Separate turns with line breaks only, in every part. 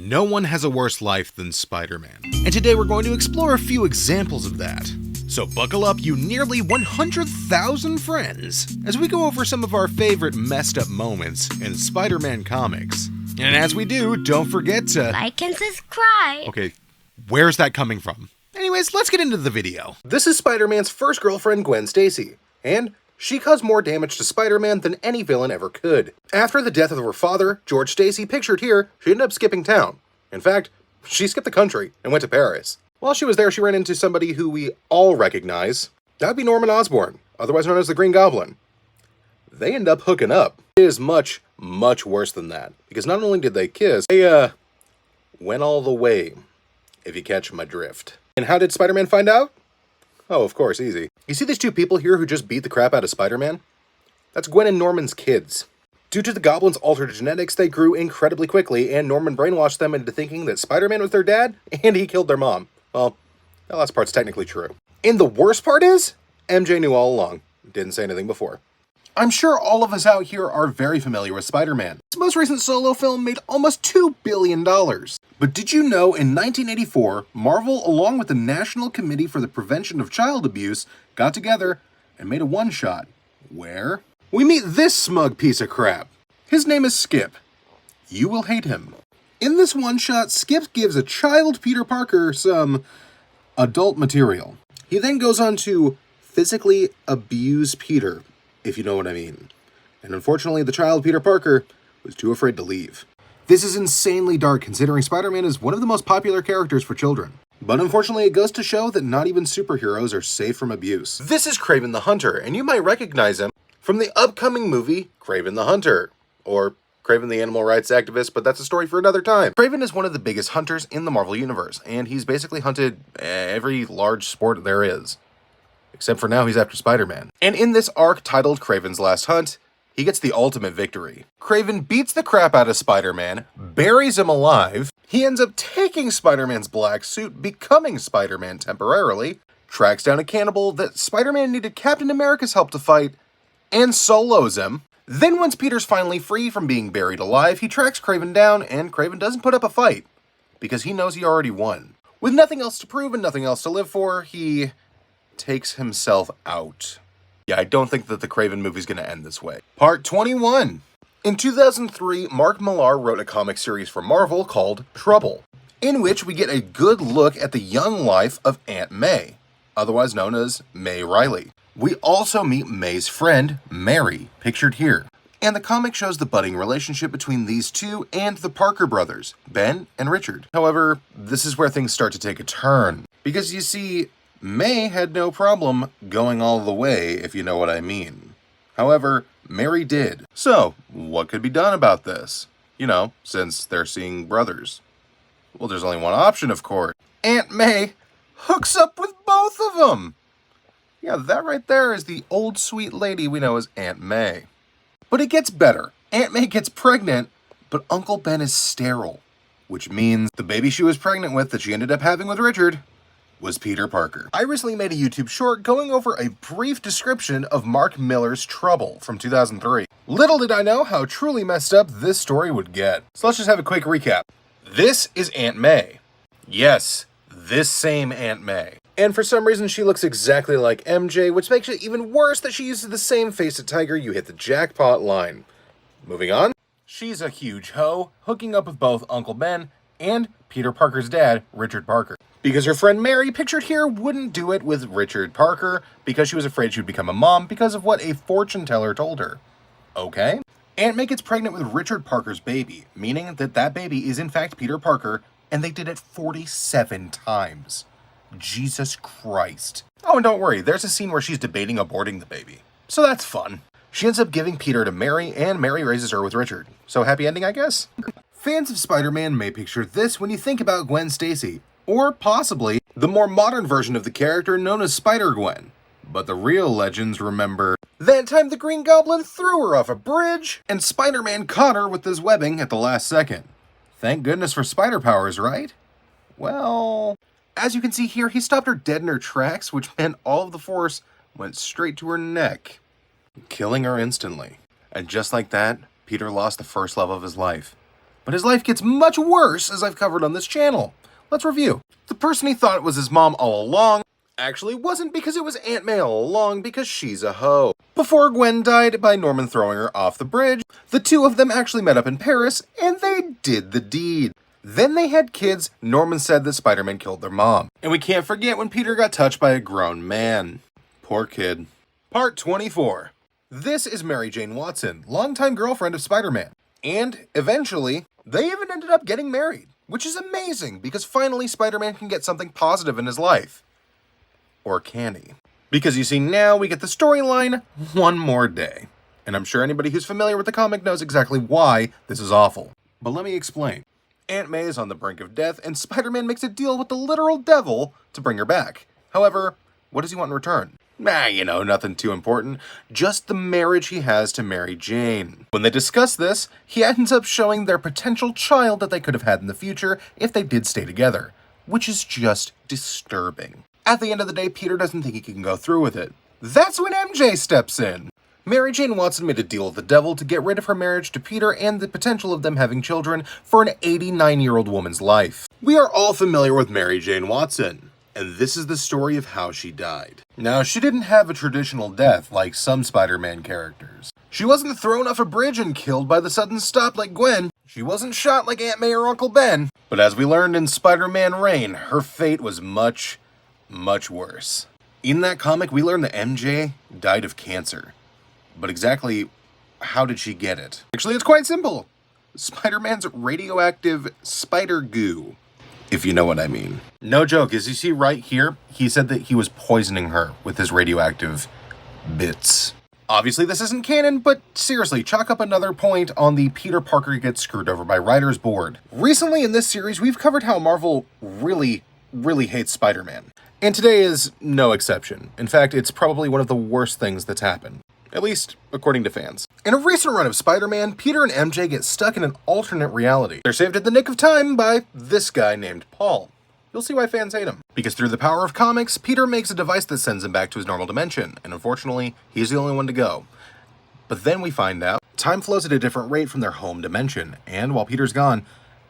No one has a worse life than Spider-Man, and today we're going to explore a few examples of that. So buckle up, you nearly 100,000 friends, as we go over some of our favorite messed up moments in Spider-Man comics. And as we do, don't forget to
like and subscribe.
Okay, where's that coming from? Anyways, let's get into the video.
This is Spider-Man's first girlfriend, Gwen Stacy, and she caused more damage to Spider-Man than any villain ever could. After the death of her father, George Stacy, pictured here, she ended up skipping town. In fact, she skipped the country and went to Paris. While she was there, she ran into somebody who we all recognize. That would be Norman Osborn, otherwise known as the Green Goblin. They end up hooking up. It is much, much worse than that, because not only did they kiss, they, went all the way, if you catch my drift. And how did Spider-Man find out? Oh, of course, easy. You see these two people here who just beat the crap out of Spider-Man? That's Gwen and Norman's kids. Due to the Goblin's altered genetics, they grew incredibly quickly, and Norman brainwashed them into thinking that Spider-Man was their dad, and he killed their mom. Well, that last part's technically true. And the worst part is, MJ knew all along. Didn't say anything before. I'm sure all of us out here are very familiar with Spider-Man. His most recent solo film made almost $2 billion. But did you know in 1984, Marvel, along with the National Committee for the Prevention of Child Abuse, got together and made a one-shot where we meet this smug piece of crap. His name is Skip. You will hate him. In this one-shot, Skip gives a child Peter Parker some adult material. He then goes on to physically abuse Peter, if you know what I mean. And unfortunately, the child Peter Parker was too afraid to leave. This is insanely dark, considering Spider-Man is one of the most popular characters for children. But unfortunately, it goes to show that not even superheroes are safe from abuse. This is Kraven the Hunter, and you might recognize him from the upcoming movie, Kraven the Hunter, or Kraven the Animal Rights Activist, but that's a story for another time. Kraven is one of the biggest hunters in the Marvel Universe, and he's basically hunted every large sport there is. Except for now, he's after Spider-Man. And in this arc titled Kraven's Last Hunt, he gets the ultimate victory. Kraven beats the crap out of Spider-Man, buries him alive, he ends up taking Spider-Man's black suit, becoming Spider-Man temporarily, tracks down a cannibal that Spider-Man needed Captain America's help to fight, and solos him. Then once Peter's finally free from being buried alive, he tracks Kraven down, and Kraven doesn't put up a fight, because he knows he already won. With nothing else to prove and nothing else to live for, he takes himself out. Yeah, I don't think that the Kraven movie's gonna end this way. Part 21. In 2003, Mark Millar wrote a comic series for Marvel called Trouble, in which we get a good look at the young life of Aunt May, otherwise known as May Riley. We also meet May's friend, Mary, pictured here. And the comic shows the budding relationship between these two and the Parker brothers, Ben and Richard. However, this is where things start to take a turn, because you see, May had no problem going all the way, if you know what I mean. However, Mary did. So, what could be done about this? You know, since they're seeing brothers. Well, there's only one option, of course. Aunt May hooks up with both of them! Yeah, that right there is the old sweet lady we know as Aunt May. But it gets better. Aunt May gets pregnant, but Uncle Ben is sterile. Which means the baby she was pregnant with that she ended up having with Richard was Peter Parker. I recently made a YouTube short going over a brief description of Mark Millar's Trouble from 2003. Little did I know how truly messed up this story would get. So let's just have a quick recap. This is Aunt May. Yes, this same Aunt May. And for some reason she looks exactly like MJ, which makes it even worse that she uses the same face at Tiger. You hit the jackpot line. Moving on. She's a huge hoe, hooking up with both Uncle Ben and Peter Parker's dad, Richard Parker. Because her friend Mary, pictured here, wouldn't do it with Richard Parker because she was afraid she would become a mom because of what a fortune teller told her. Okay? Aunt May gets pregnant with Richard Parker's baby, meaning that that baby is in fact Peter Parker, and they did it 47 times. Jesus Christ. Oh, and don't worry, there's a scene where she's debating aborting the baby. So that's fun. She ends up giving Peter to Mary, and Mary raises her with Richard. So happy ending, I guess? Fans of Spider-Man may picture this when you think about Gwen Stacy, or possibly the more modern version of the character known as Spider-Gwen. But the real legends remember that time the Green Goblin threw her off a bridge, and Spider-Man caught her with his webbing at the last second. Thank goodness for spider powers, right? Well, as you can see here, he stopped her dead in her tracks, which meant all of the force went straight to her neck, killing her instantly. And just like that, Peter lost the first love of his life. But his life gets much worse, as I've covered on this channel. Let's review. The person he thought was his mom all along actually wasn't, because it was Aunt May all along, because she's a hoe. Before Gwen died by Norman throwing her off the bridge, the two of them actually met up in Paris, and they did the deed. Then they had kids. Norman said that Spider-Man killed their mom. And we can't forget when Peter got touched by a grown man. Poor kid. Part 24. This is Mary Jane Watson, longtime girlfriend of Spider-Man. And eventually, they even ended up getting married, which is amazing, because finally Spider-Man can get something positive in his life. Or can he? Because you see, now we get the storyline one more day. And I'm sure anybody who's familiar with the comic knows exactly why this is awful. But let me explain. Aunt May is on the brink of death, and Spider-Man makes a deal with the literal devil to bring her back. However, what does he want in return? Nothing too important. Just the marriage he has to Mary Jane. When they discuss this, he ends up showing their potential child that they could have had in the future if they did stay together, which is just disturbing. At the end of the day, Peter doesn't think he can go through with it. That's when MJ steps in. Mary Jane Watson made a deal with the devil to get rid of her marriage to Peter and the potential of them having children for an 89-year-old woman's life. We are all familiar with Mary Jane Watson, and this is the story of how she died. Now, she didn't have a traditional death like some Spider-Man characters. She wasn't thrown off a bridge and killed by the sudden stop like Gwen. She wasn't shot like Aunt May or Uncle Ben. But as we learned in Spider-Man Reign, her fate was much worse. In that comic, we learned that MJ died of cancer. But exactly how did she get it? Actually, it's quite simple. Spider-Man's radioactive spider goo, if you know what I mean. No joke, as you see right here, he said that he was poisoning her with his radioactive bits. Obviously, this isn't canon, but seriously, chalk up another point on the Peter Parker gets screwed over by writer's board. Recently in this series, we've covered how Marvel really hates Spider-Man. And today is no exception. In fact, it's probably one of the worst things that's happened. At least, according to fans. In a recent run of Spider-Man, Peter and MJ get stuck in an alternate reality. They're saved at the nick of time by this guy named Paul. You'll see why fans hate him. Because through the power of comics, Peter makes a device that sends him back to his normal dimension, and unfortunately, he's the only one to go. But then we find out, time flows at a different rate from their home dimension, and while Peter's gone,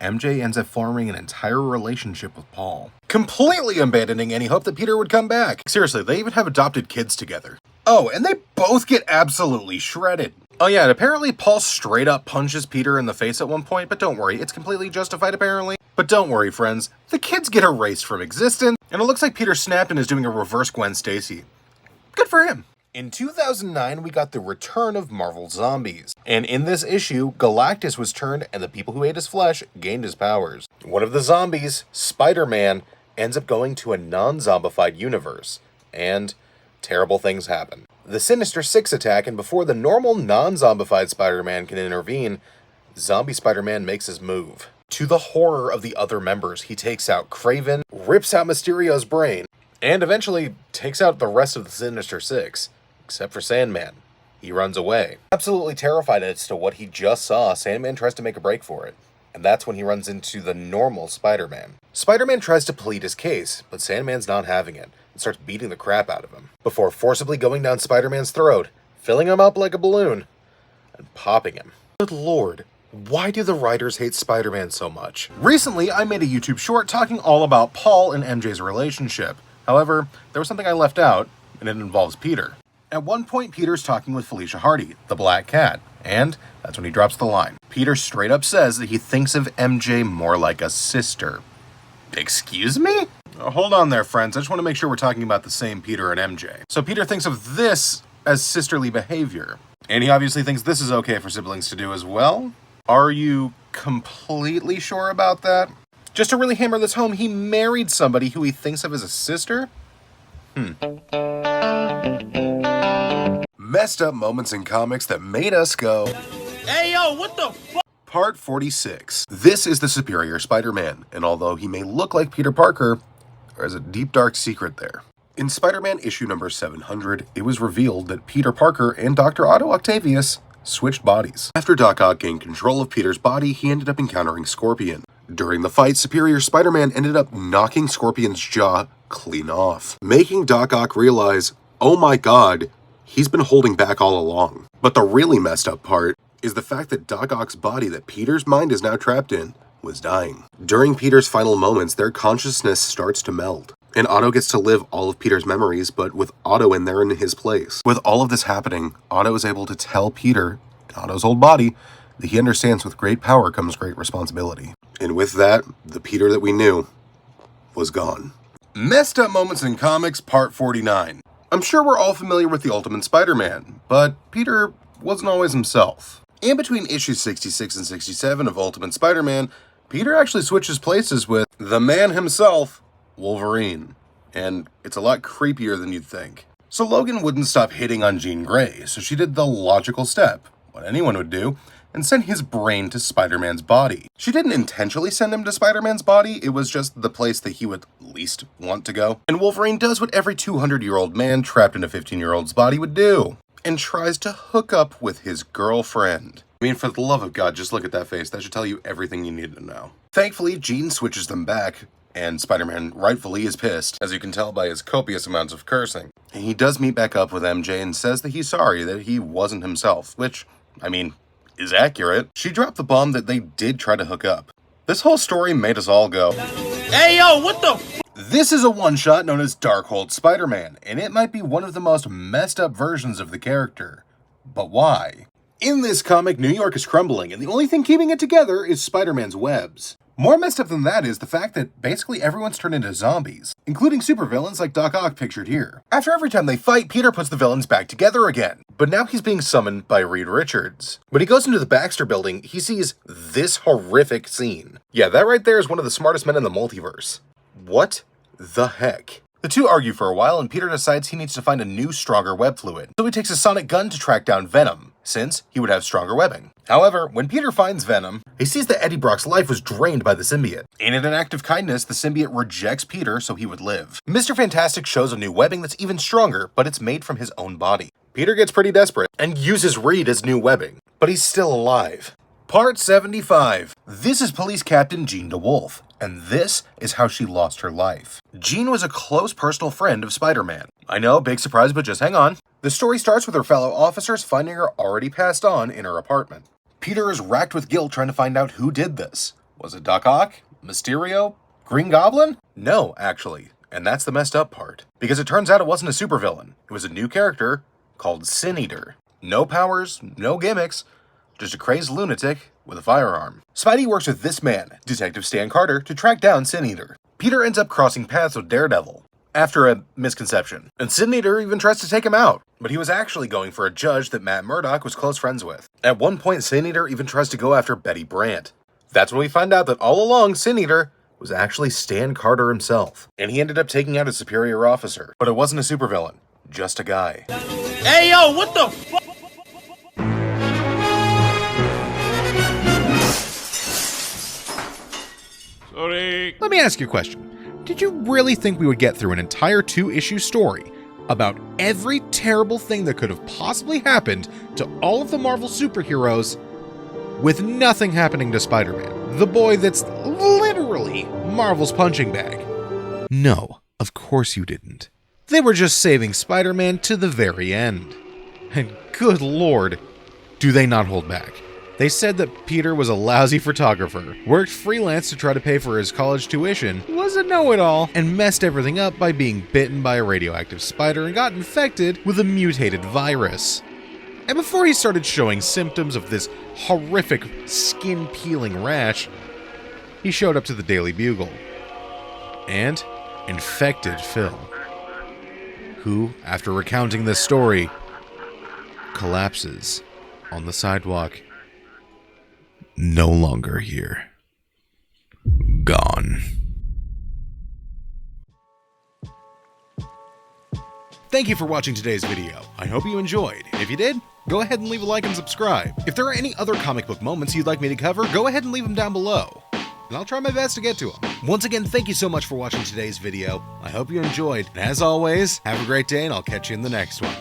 MJ ends up forming an entire relationship with Paul, completely abandoning any hope that Peter would come back. Seriously, they even have adopted kids together. Oh, and they both get absolutely shredded. Oh yeah, and apparently Paul straight up punches Peter in the face at one point, but don't worry, it's completely justified apparently. But don't worry, friends, the kids get erased from existence, and it looks like Peter snapped and is doing a reverse Gwen Stacy. Good for him. In 2009, we got the return of Marvel Zombies. And in this issue, Galactus was turned and the people who ate his flesh gained his powers. One of the zombies, Spider-Man, ends up going to a non-zombified universe. And terrible things happen. The Sinister Six attack, and before the normal non-zombified Spider-Man can intervene, Zombie Spider-Man makes his move. To the horror of the other members, he takes out Kraven, rips out Mysterio's brain, and eventually takes out the rest of the Sinister Six. Except for Sandman. He runs away. Absolutely terrified as to what he just saw, Sandman tries to make a break for it. And that's when he runs into the normal Spider-Man. Spider-Man tries to plead his case, but Sandman's not having it, and starts beating the crap out of him, before forcibly going down Spider-Man's throat, filling him up like a balloon, and popping him. Good lord, why do the writers hate Spider-Man so much? Recently, I made a YouTube short talking all about Paul and MJ's relationship. However, there was something I left out, and it involves Peter. At one point, Peter's talking with Felicia Hardy, the Black Cat, and that's when he drops the line. Peter straight up says that he thinks of MJ more like a sister. Excuse me? Hold on there, friends. I just want to make sure we're talking about the same Peter and MJ. So Peter thinks of this as sisterly behavior. And he obviously thinks this is okay for siblings to do as well. Are you completely sure about that? Just to really hammer this home, he married somebody who he thinks of as a sister? Messed up moments in comics that made us go,
Hey yo, what the fuck?
Part 46. This is the Superior Spider-Man, and although he may look like Peter Parker, there is a deep dark secret there. In Spider-Man issue number 700, it was revealed that Peter Parker and Dr. Otto Octavius switched bodies. After Doc Ock gained control of Peter's body, he ended up encountering Scorpion. During the fight, Superior Spider-Man ended up knocking Scorpion's jaw clean off, making Doc Ock realize, oh my god, he's been holding back all along. But the really messed up part is the fact that Doc Ock's body that Peter's mind is now trapped in was dying. During Peter's final moments, their consciousness starts to meld. And Otto gets to live all of Peter's memories, but with Otto in there in his place. With all of this happening, Otto is able to tell Peter, Otto's old body, that he understands with great power comes great responsibility. And with that, the Peter that we knew was gone. Messed Up Moments in Comics, Part 49. I'm sure we're all familiar with the Ultimate Spider-Man, but Peter wasn't always himself. In between issues 66 and 67 of Ultimate Spider-Man, Peter actually switches places with the man himself, Wolverine. And it's a lot creepier than you'd think. So Logan wouldn't stop hitting on Jean Grey, so she did the logical step, what anyone would do, and sent his brain to Spider-Man's body. She didn't intentionally send him to Spider-Man's body, it was just the place that he would least want to go. And Wolverine does what every 200-year-old man trapped in a 15-year-old's body would do, and tries to hook up with his girlfriend. I mean, for the love of God, just look at that face. That should tell you everything you need to know. Thankfully, Jean switches them back, and Spider-Man rightfully is pissed, as you can tell by his copious amounts of cursing. And he does meet back up with MJ and says that he's sorry that he wasn't himself, which, I mean, is accurate. She dropped the bomb that they did try to hook up. This whole story made us all go,
Hey, yo, what the f?
This is a one-shot known as Darkhold Spider-Man, and it might be one of the most messed up versions of the character. But why? In this comic, New York is crumbling, and the only thing keeping it together is Spider-Man's webs. More messed up than that is the fact that basically everyone's turned into zombies, including supervillains like Doc Ock pictured here. After every time they fight, Peter puts the villains back together again, but now he's being summoned by Reed Richards. When he goes into the Baxter building, he sees this horrific scene. Yeah, that right there is one of the smartest men in the multiverse. What the heck? The two argue for a while, and Peter decides he needs to find a new, stronger web fluid. So he takes a sonic gun to track down Venom, since he would have stronger webbing. However, when Peter finds Venom, he sees that Eddie Brock's life was drained by the symbiote. And in an act of kindness, the symbiote rejects Peter so he would live. Mr. Fantastic shows a new webbing that's even stronger, but it's made from his own body. Peter gets pretty desperate and uses Reed as new webbing, but he's still alive. Part 75. This is Police Captain Jean DeWolf, and this is how she lost her life. Jean was a close personal friend of Spider-Man. I know, big surprise, but just hang on. The story starts with her fellow officers finding her already passed on in her apartment. Peter is racked with guilt trying to find out who did this. Was it Doc Ock? Mysterio? Green Goblin? No, actually. And that's the messed up part. Because it turns out it wasn't a supervillain. It was a new character called Sin Eater. No powers, no gimmicks, just a crazed lunatic with a firearm. Spidey works with this man, Detective Stan Carter, to track down Sin Eater. Peter ends up crossing paths with Daredevil after a misconception, and Sin Eater even tries to take him out, but he was actually going for a judge that Matt Murdock was close friends with. At one point, Sin Eater even tries to go after Betty Brant. That's when we find out that all along, Sin Eater was actually Stan Carter himself, and he ended up taking out a superior officer. But it wasn't a supervillain, just a guy.
Hey, yo, what the f? Sorry.
Let me ask you a question. Did you really think we would get through an entire 2-issue story about every terrible thing that could have possibly happened to all of the Marvel superheroes with nothing happening to Spider-Man, the boy that's literally Marvel's punching bag? No, of course you didn't. They were just saving Spider-Man to the very end. And good lord, do they not hold back. They said that Peter was a lousy photographer, worked freelance to try to pay for his college tuition, was a know-it-all, and messed everything up by being bitten by a radioactive spider and got infected with a mutated virus. And before he started showing symptoms of this horrific skin-peeling rash, he showed up to the Daily Bugle and infected Phil, who, after recounting this story, collapses on the sidewalk. No longer here. Gone. Thank you for watching today's video. I hope you enjoyed. If you did, go ahead and leave a like and subscribe. If there are any other comic book moments you'd like me to cover, go ahead and leave them down below, and I'll try my best to get to them. Once again, thank you so much for watching today's video. I hope you enjoyed, and as always, have a great day, and I'll catch you in the next one.